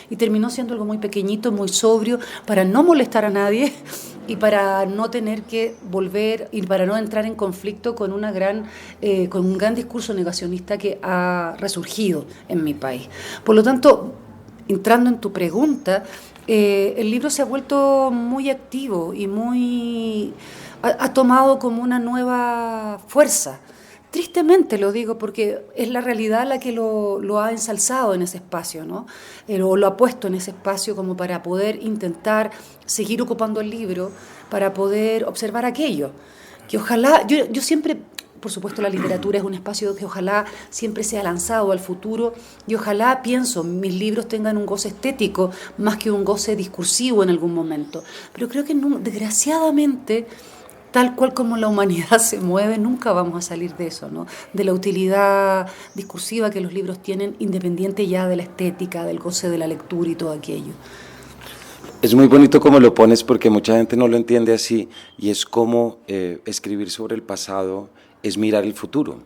y terminó siendo algo muy pequeñito, muy sobrio, para no molestar a nadie y para no tener que volver y para no entrar en conflicto con un gran discurso negacionista que ha resurgido en mi país. Por lo tanto, entrando en tu pregunta, el libro se ha vuelto muy activo y ha tomado como una nueva fuerza. Tristemente lo digo, porque es la realidad la que lo ha ensalzado en ese espacio, ¿no? O lo ha puesto en ese espacio como para poder intentar seguir ocupando el libro, para poder observar aquello. Que ojalá, yo siempre, por supuesto la literatura es un espacio que ojalá siempre sea lanzado al futuro, y ojalá, pienso, mis libros tengan un goce estético más que un goce discursivo en algún momento. Pero creo que desgraciadamente, tal cual como la humanidad se mueve, nunca vamos a salir de eso, ¿no? De la utilidad discursiva que los libros tienen, independiente ya de la estética, del goce de la lectura y todo aquello. Es muy bonito como lo pones, porque mucha gente no lo entiende así, y es como escribir sobre el pasado es mirar el futuro,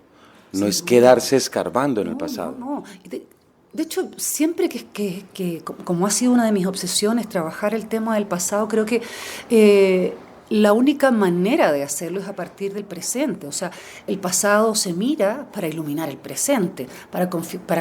no es quedarse escarbando en el pasado. No. De hecho, siempre que como ha sido una de mis obsesiones trabajar el tema del pasado, creo que la única manera de hacerlo es a partir del presente. O sea, el pasado se mira para iluminar el presente, para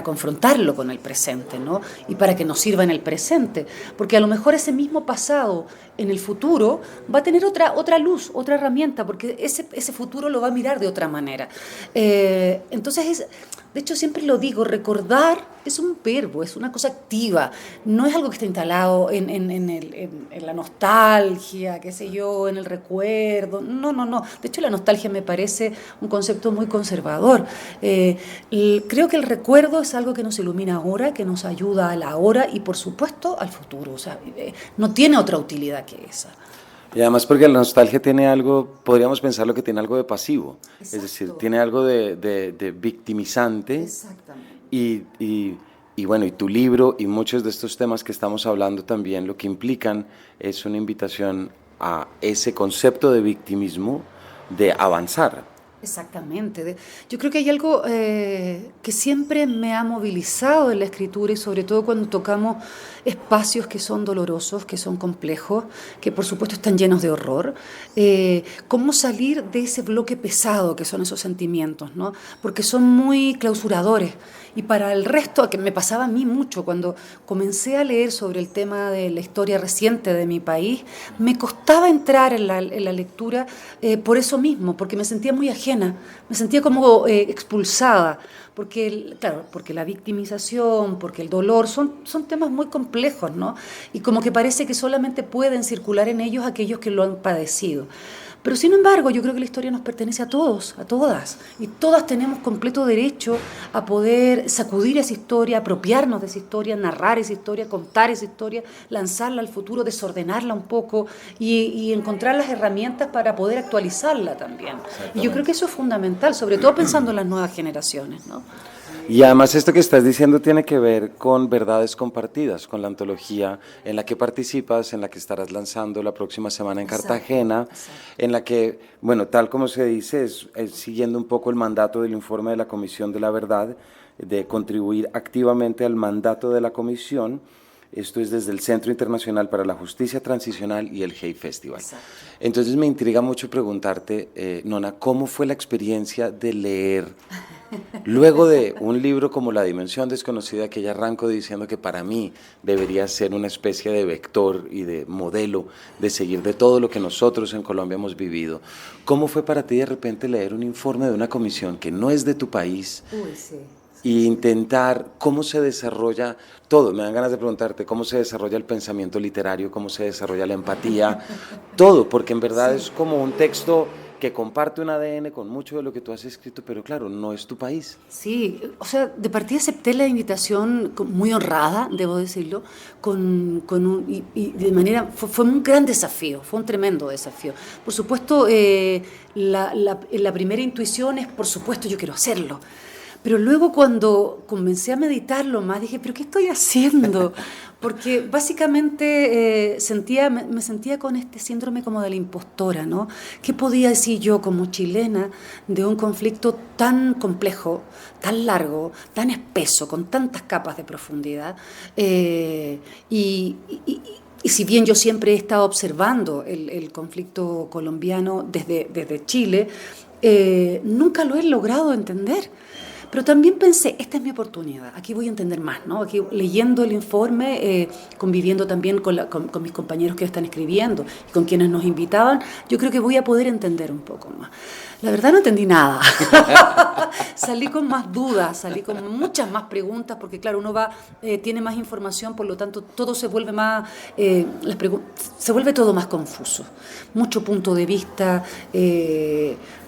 confrontarlo con el presente, ¿no? Y para que nos sirva en el presente. Porque a lo mejor ese mismo pasado en el futuro va a tener otra luz, otra herramienta, porque ese futuro lo va a mirar de otra manera. Entonces, de hecho, siempre lo digo, recordar es un verbo, es una cosa activa, no es algo que está instalado en la nostalgia, qué sé yo, en el recuerdo, no. De hecho, la nostalgia me parece un concepto muy conservador. Creo que el recuerdo es algo que nos ilumina ahora, que nos ayuda a la hora y, por supuesto, al futuro. O sea, no tiene otra utilidad que esa. Y además porque la nostalgia tiene algo, podríamos pensarlo que tiene algo de pasivo. Exacto. Es decir, tiene algo de victimizante. Exactamente. Y bueno, y tu libro y muchos de estos temas que estamos hablando también lo que implican es una invitación a ese concepto de victimismo, de avanzar. Exactamente. Yo creo que hay algo que siempre me ha movilizado en la escritura, y sobre todo cuando tocamos espacios que son dolorosos, que son complejos, que por supuesto están llenos de horror. Cómo salir de ese bloque pesado que son esos sentimientos, ¿no? Porque son muy clausuradores. Y para el resto, que me pasaba a mí mucho, cuando comencé a leer sobre el tema de la historia reciente de mi país, me costaba entrar en la lectura por eso mismo, porque me sentía muy ajena, me sentía como expulsada, porque la victimización, porque el dolor, son temas muy complejos, ¿no? Y como que parece que solamente pueden circular en ellos aquellos que lo han padecido. Pero sin embargo, yo creo que la historia nos pertenece a todos, a todas, y todas tenemos completo derecho a poder sacudir esa historia, apropiarnos de esa historia, narrar esa historia, contar esa historia, lanzarla al futuro, desordenarla un poco y encontrar las herramientas para poder actualizarla también. Y yo creo que eso es fundamental, sobre todo pensando en las nuevas generaciones, ¿no? Y además esto que estás diciendo tiene que ver con Verdades Compartidas, con la antología en la que participas, en la que estarás lanzando la próxima semana en Cartagena, en la que, bueno, tal como se dice, es siguiendo un poco el mandato del informe de la Comisión de la Verdad, de contribuir activamente al mandato de la Comisión. Esto es desde el Centro Internacional para la Justicia Transicional y el Hay Festival. Exacto. Entonces me intriga mucho preguntarte, Nona, ¿cómo fue la experiencia de leer luego de un libro como La Dimensión Desconocida, que ya arranco diciendo que para mí debería ser una especie de vector y de modelo de seguir de todo lo que nosotros en Colombia hemos vivido? ¿Cómo fue para ti de repente leer un informe de una comisión que no es de tu país? Uy, sí. Y intentar cómo se desarrolla todo? Me dan ganas de preguntarte cómo se desarrolla el pensamiento literario, cómo se desarrolla la empatía, todo, porque en verdad es como un texto que comparte un ADN con mucho de lo que tú has escrito, pero claro, no es tu país. Sí, o sea, de partida acepté la invitación muy honrada, debo decirlo, y de manera, fue un gran desafío, fue un tremendo desafío. Por supuesto, la primera intuición es, por supuesto, yo quiero hacerlo. Pero luego cuando comencé a meditarlo más, dije, ¿pero qué estoy haciendo? Porque básicamente me sentía con este síndrome como de la impostora, ¿no? ¿Qué podía decir yo como chilena de un conflicto tan complejo, tan largo, tan espeso, con tantas capas de profundidad? Y si bien yo siempre he estado observando el conflicto colombiano desde Chile, nunca lo he logrado entender. Pero también pensé, esta es mi oportunidad, aquí voy a entender más, ¿no? Aquí leyendo el informe, conviviendo también con mis compañeros que están escribiendo y con quienes nos invitaban, yo creo que voy a poder entender un poco más. La verdad no entendí nada. Salí con más dudas, salí con muchas más preguntas, porque claro, uno tiene más información, por lo tanto todo se vuelve se vuelve todo más confuso. Mucho punto de vista,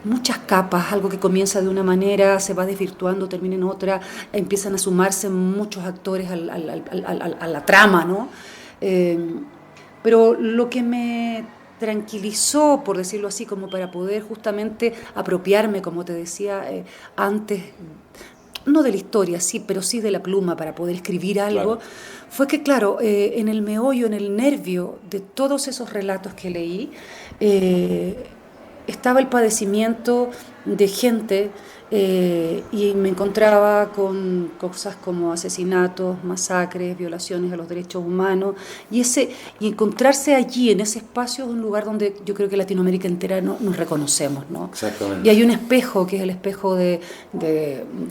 muchas capas, algo que comienza de una manera, se va desvirtuando, termina en otra, empiezan a sumarse muchos actores a la trama, ¿no? Pero lo que me tranquilizó, por decirlo así, como para poder justamente apropiarme, como te decía antes, no de la historia, sí, pero sí de la pluma para poder escribir algo, claro, fue que, claro, en el meollo, en el nervio de todos esos relatos que leí, estaba el padecimiento de gente y me encontraba con cosas como asesinatos, masacres, violaciones a los derechos humanos y encontrarse allí en ese espacio es un lugar donde yo creo que Latinoamérica entera nos reconocemos, ¿no? Exactamente. Y hay un espejo que es el espejo de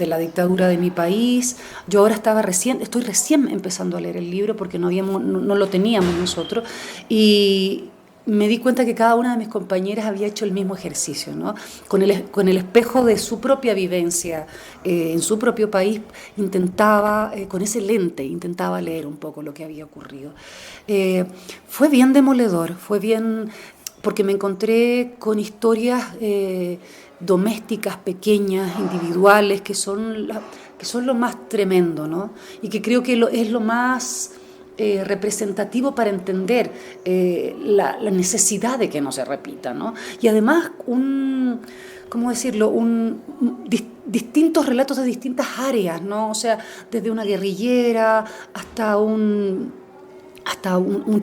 la dictadura de mi país. Yo ahora estoy recién empezando a leer el libro porque no lo teníamos nosotros y me di cuenta que cada una de mis compañeras había hecho el mismo ejercicio, ¿no? Con el espejo de su propia vivencia en su propio país, con ese lente, intentaba leer un poco lo que había ocurrido. Fue bien demoledor, porque me encontré con historias domésticas, pequeñas, individuales, que son lo más tremendo, ¿no? Y que creo que es lo más representativo para entender la necesidad de que no se repita, ¿no? Y además ¿cómo decirlo? Distintos relatos de distintas áreas, ¿no? O sea, desde una guerrillera hasta un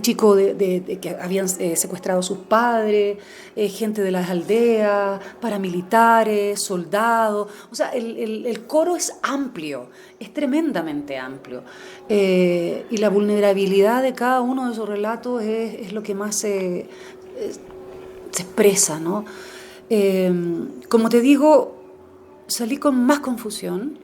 chico que habían secuestrado a sus padres, gente de las aldeas, paramilitares, soldados. O sea, el coro es amplio, es tremendamente amplio. Y la vulnerabilidad de cada uno de esos relatos es lo que más se expresa, ¿no? Como te digo, salí con más confusión,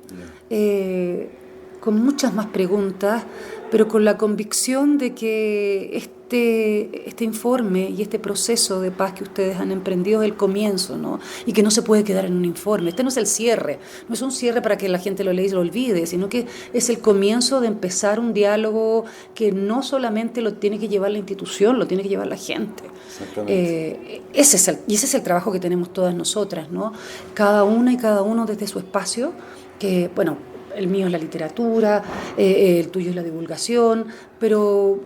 con muchas más preguntas, pero con la convicción de que este informe y este proceso de paz que ustedes han emprendido es el comienzo, ¿no? Y que no se puede quedar en un informe. Este no es el cierre, no es un cierre para que la gente lo lea y lo olvide, sino que es el comienzo de empezar un diálogo que no solamente lo tiene que llevar la institución, lo tiene que llevar la gente. Exactamente. Ese es el trabajo que tenemos todas nosotras, ¿no? Cada una y cada uno desde su espacio, que, bueno, el mío es la literatura, el tuyo es la divulgación, pero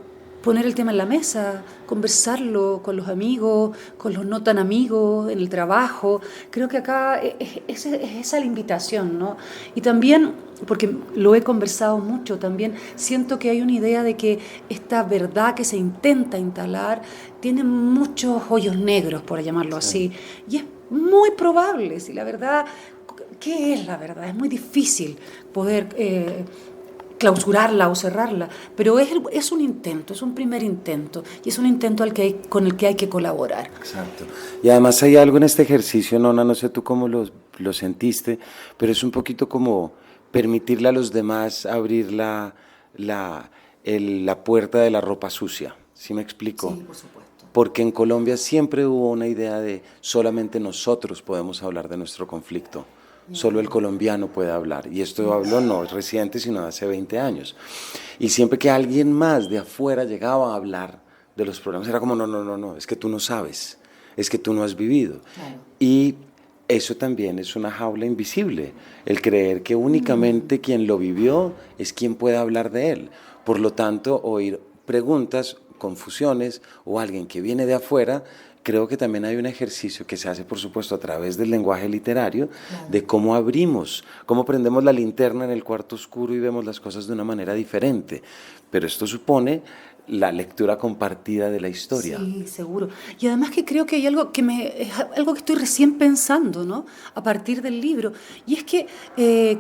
poner el tema en la mesa, conversarlo con los amigos, con los no tan amigos, en el trabajo. Creo que acá es esa la invitación, ¿no? Y también, porque lo he conversado mucho, también siento que hay una idea de que esta verdad que se intenta instalar tiene muchos hoyos negros, por llamarlo así, y es muy probable, si la verdad, ¿qué es la verdad? Es muy difícil poder clausurarla o cerrarla, pero es un intento, es un primer intento, y es un intento con el que hay que colaborar. Exacto. Y además hay algo en este ejercicio, Nona, no sé tú cómo lo sentiste, pero es un poquito como permitirle a los demás abrir la puerta de la ropa sucia, ¿sí me explico? Sí, por supuesto. Porque en Colombia siempre hubo una idea de solamente nosotros podemos hablar de nuestro conflicto, solo el colombiano puede hablar, y esto habló no es reciente, sino de hace 20 años. Y siempre que alguien más de afuera llegaba a hablar de los problemas, era como, no, es que tú no sabes, es que tú no has vivido. Claro. Y eso también es una jaula invisible, el creer que únicamente quien lo vivió es quien puede hablar de él. Por lo tanto, oír preguntas, confusiones o alguien que viene de afuera, creo que también hay un ejercicio que se hace, por supuesto, a través del lenguaje literario, claro, de cómo abrimos, cómo prendemos la linterna en el cuarto oscuro y vemos las cosas de una manera diferente. Pero esto supone la lectura compartida de la historia. Sí, seguro. Y además que creo que hay algo es algo que estoy recién pensando, ¿no? A partir del libro. Y es que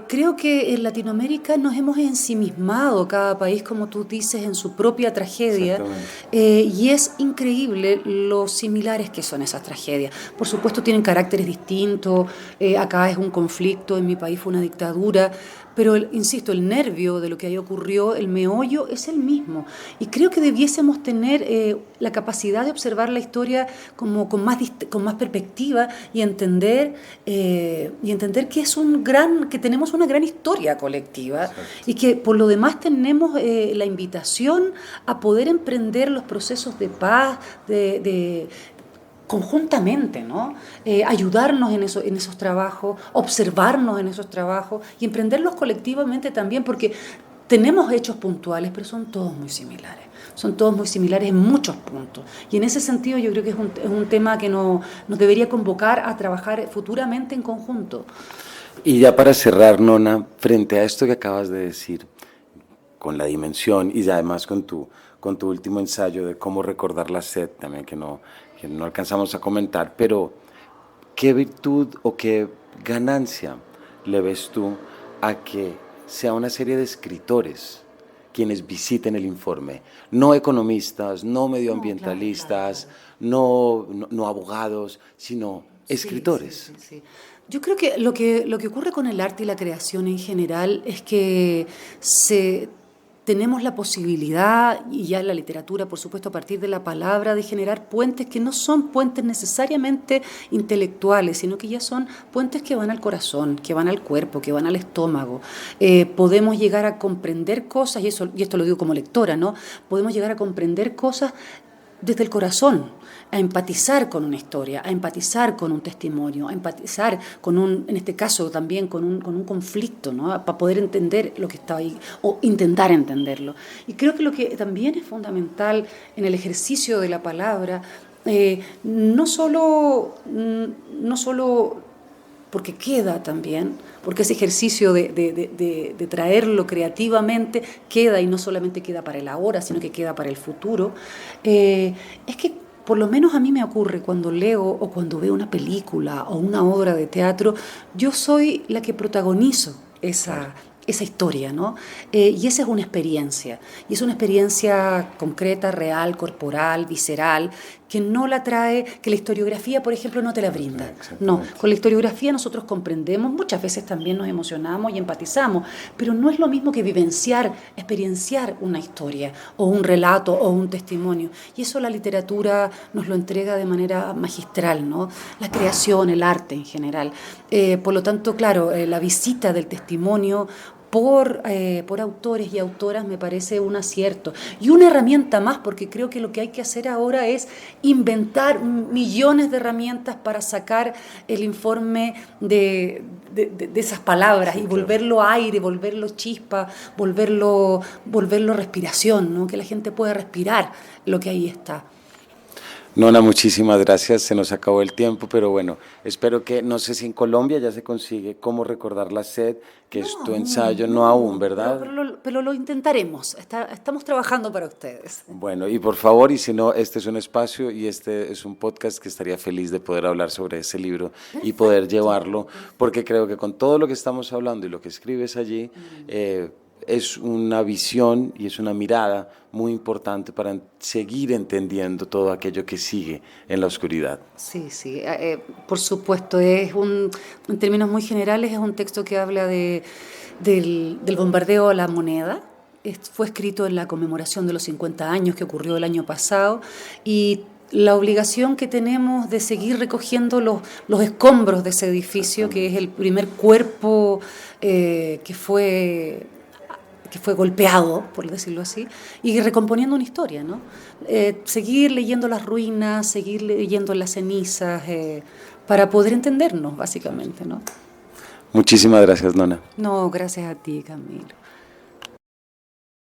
creo que en Latinoamérica nos hemos ensimismado, cada país, como tú dices, en su propia tragedia. Y es increíble lo similares que son esas tragedias. Por supuesto tienen caracteres distintos. Acá es un conflicto, en mi país fue una dictadura. Pero, insisto, el nervio de lo que ahí ocurrió, el meollo, es el mismo. Y creo que debiésemos tener la capacidad de observar la historia como con más perspectiva y entender que tenemos una gran historia colectiva. Exacto. Y que por lo demás tenemos la invitación a poder emprender los procesos de paz, conjuntamente, ¿no? Ayudarnos en esos trabajos, observarnos en esos trabajos y emprenderlos colectivamente también, porque tenemos hechos puntuales, pero son todos muy similares. Son todos muy similares en muchos puntos. Y en ese sentido yo creo que es un tema que nos debería convocar a trabajar futuramente en conjunto. Y ya para cerrar, Nona, frente a esto que acabas de decir, con la dimensión y además con tu último ensayo de cómo recordar la sed, también que no alcanzamos a comentar, pero ¿qué virtud o qué ganancia le ves tú a que sea una serie de escritores quienes visiten el informe? No economistas, no medioambientalistas, no abogados, sino escritores. Sí. Yo creo que lo que ocurre con el arte y la creación en general es que tenemos la posibilidad, y ya en la literatura, por supuesto, a partir de la palabra, de generar puentes que no son puentes necesariamente intelectuales, sino que ya son puentes que van al corazón, que van al cuerpo, que van al estómago. Podemos llegar a comprender cosas, y esto lo digo como lectora, ¿no? Podemos llegar a comprender cosas desde el corazón, a empatizar con una historia, a empatizar con un testimonio, a empatizar en este caso también con un conflicto, ¿no? Para poder entender lo que está ahí o intentar entenderlo. Y creo que lo que también es fundamental en el ejercicio de la palabra, no solo porque queda también, porque ese ejercicio de traerlo creativamente queda, y no solamente queda para el ahora, sino que queda para el futuro, es que por lo menos a mí me ocurre cuando leo o cuando veo una película o una obra de teatro, yo soy la que protagonizo esa historia, ¿no? Y esa es una experiencia, y es una experiencia concreta, real, corporal, visceral, que no la trae, que la historiografía, por ejemplo, no te la brinda. No, con la historiografía nosotros comprendemos, muchas veces también nos emocionamos y empatizamos, pero no es lo mismo que experienciar una historia, o un relato, o un testimonio, y eso la literatura nos lo entrega de manera magistral, ¿no? La creación, el arte en general. Por lo tanto, claro, la visita del testimonio por autores y autoras me parece un acierto y una herramienta más, porque creo que lo que hay que hacer ahora es inventar millones de herramientas para sacar el informe de de esas palabras, y volverlo aire, volverlo chispa, volverlo respiración, ¿no? Que la gente pueda respirar lo que ahí está. Nona, muchísimas gracias, se nos acabó el tiempo, pero bueno, espero que, no sé si en Colombia ya se consigue Cómo recordar la sed, que es tu ensayo, no aún, ¿verdad? Pero lo intentaremos, estamos trabajando para ustedes. Bueno, y por favor, y si no, este es un espacio y este es un podcast que estaría feliz de poder hablar sobre ese libro y poder llevarlo, porque creo que con todo lo que estamos hablando y lo que escribes allí, es una visión y es una mirada muy importante para seguir entendiendo todo aquello que sigue en la oscuridad. Sí, por supuesto, en términos muy generales es un texto que habla del bombardeo a la moneda. Fue escrito en la conmemoración de los 50 años que ocurrió el año pasado, y la obligación que tenemos de seguir recogiendo los escombros de ese edificio, que es el primer cuerpo que fue golpeado, por decirlo así, y recomponiendo una historia, ¿no? Seguir leyendo las ruinas, seguir leyendo las cenizas, para poder entendernos, básicamente, ¿no? Muchísimas gracias, Nona. No, gracias a ti, Camilo.